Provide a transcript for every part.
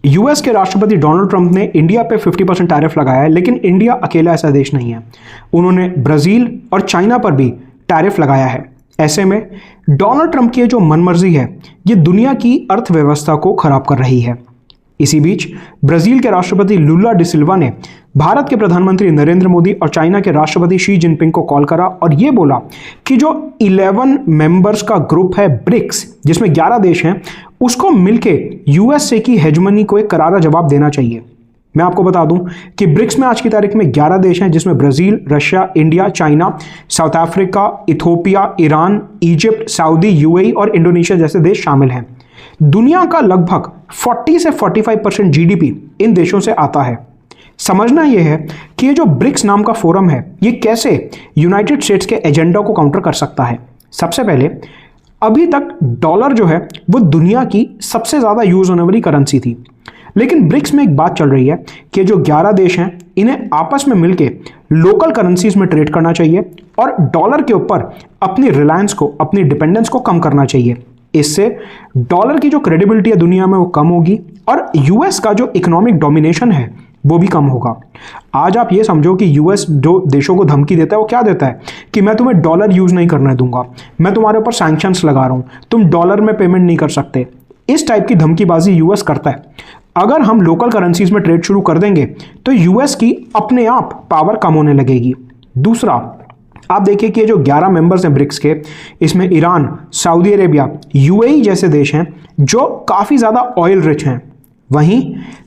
US के राष्ट्रपति Donald Trump ने इंडिया पे 50% टैरिफ लगाया है, लेकिन इंडिया अकेला ऐसा देश नहीं है। उन्होंने ब्राजील और चाइना पर भी टैरिफ लगाया है। ऐसे में डोनाल्ड ट्रंप की जो मनमर्जी है ये दुनिया की अर्थव्यवस्था को खराब कर रही है। इसी बीच ब्राजील के राष्ट्रपति लुला डी सिल्वा ने भारत के प्रधानमंत्री नरेंद्र मोदी और चाइना के राष्ट्रपति शी जिनपिंग को कॉल करा और ये बोला कि जो 11 मेंबर्स का ग्रुप है ब्रिक्स, जिसमें 11 देश हैं, उसको मिलके यूएसए की हेजमनी को एक करारा जवाब देना चाहिए। मैं आपको बता दूं कि ब्रिक्स में आज की तारीख में 11 देश हैं, जिसमें Brazil, Russia, India, China, south Africa, Ethiopia, Iran, Egypt, Saudi, UAE और इंडोनेशिया जैसे देश शामिल हैं। दुनिया का लगभग 40 से 45% जीडीपी इन देशों से आता है। समझना यह है कि ये जो ब्रिक्स नाम का फोरम है ये कैसे यूनाइटेड स्टेट्स के एजेंडा को काउंटर कर सकता है। सबसे पहले, अभी तक डॉलर जो है वो दुनिया की सबसे ज़्यादा यूज होने वाली करेंसी थी, लेकिन ब्रिक्स में एक बात चल रही है कि जो 11 देश हैं इन्हें आपस में मिलके लोकल करेंसीज में ट्रेड करना चाहिए और डॉलर के ऊपर अपनी रिलायंस को, अपनी डिपेंडेंस को कम करना चाहिए। इससे डॉलर की जो क्रेडिबिलिटी है दुनिया में वो कम होगी और यूएस का जो इकोनॉमिक डोमिनेशन है वो भी कम होगा। आज आप ये समझो कि यूएस जो देशों को धमकी देता है वो क्या देता है कि मैं तुम्हें डॉलर यूज नहीं करने दूंगा, मैं तुम्हारे ऊपर सैंक्शंस लगा रहा हूं, तुम डॉलर में पेमेंट नहीं कर सकते। इस टाइप की धमकीबाजी यूएस करता है। अगर हम लोकल करेंसीज में ट्रेड शुरू कर देंगे तो यूएस की अपने आप पावर कम होने लगेगी। दूसरा, आप देखिए कि जो 11 मेंबर्स हैं ब्रिक्स के, इसमें ईरान, सऊदी अरेबिया, यूएई जैसे देश हैं जो काफ़ी ज़्यादा ऑयल रिच हैं। वहीं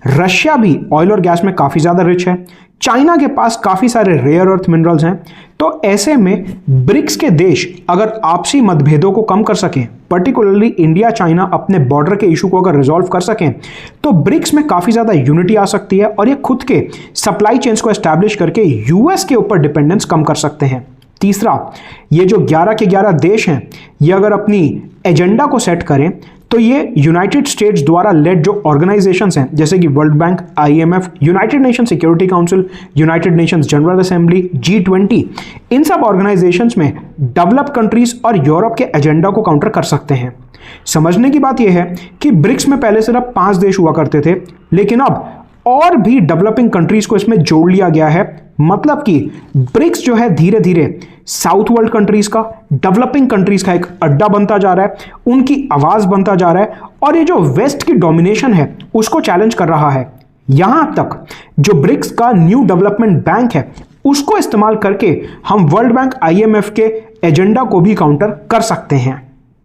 रशिया भी ऑयल और गैस में काफ़ी ज़्यादा रिच है। चाइना के पास काफ़ी सारे रेयर अर्थ मिनरल्स हैं। तो ऐसे में ब्रिक्स के देश अगर आपसी मतभेदों को कम कर सकें, पर्टिकुलरली इंडिया चाइना अपने बॉर्डर के इशू को अगर रिजॉल्व कर सकें, तो ब्रिक्स में काफ़ी ज़्यादा यूनिटी आ सकती है और ये खुद के सप्लाई चेन्स को एस्टैब्लिश करके यूएस के ऊपर डिपेंडेंस कम कर सकते हैं। तीसरा, ये जो 11 के 11 देश हैं ये अगर अपनी एजेंडा को सेट करें तो ये यूनाइटेड स्टेट्स द्वारा लेड जो ऑर्गेनाइजेशंस हैं जैसे कि world bank, IMF, United nation security council, United Nations general assembly, G20, इन सब ऑर्गेनाइजेशंस में डेवलप्ड कंट्रीज और यूरोप के एजेंडा को काउंटर कर सकते हैं। समझने की बात यह है कि ब्रिक्स में पहले सिर्फ 5 देश हुआ करते थे, लेकिन अब और भी डेवलपिंग कंट्रीज को इसमें जोड़ लिया गया है। मतलब कि ब्रिक्स जो है धीरे धीरे साउथ वर्ल्ड कंट्रीज का, डेवलपिंग कंट्रीज का एक अड्डा बनता जा रहा है, उनकी आवाज बनता जा रहा है और ये जो वेस्ट की डोमिनेशन है उसको चैलेंज कर रहा है। यहां तक जो ब्रिक्स का न्यू डेवलपमेंट बैंक है उसको इस्तेमाल करके हम वर्ल्ड बैंक, आईएमएफ के एजेंडा को भी काउंटर कर सकते हैं।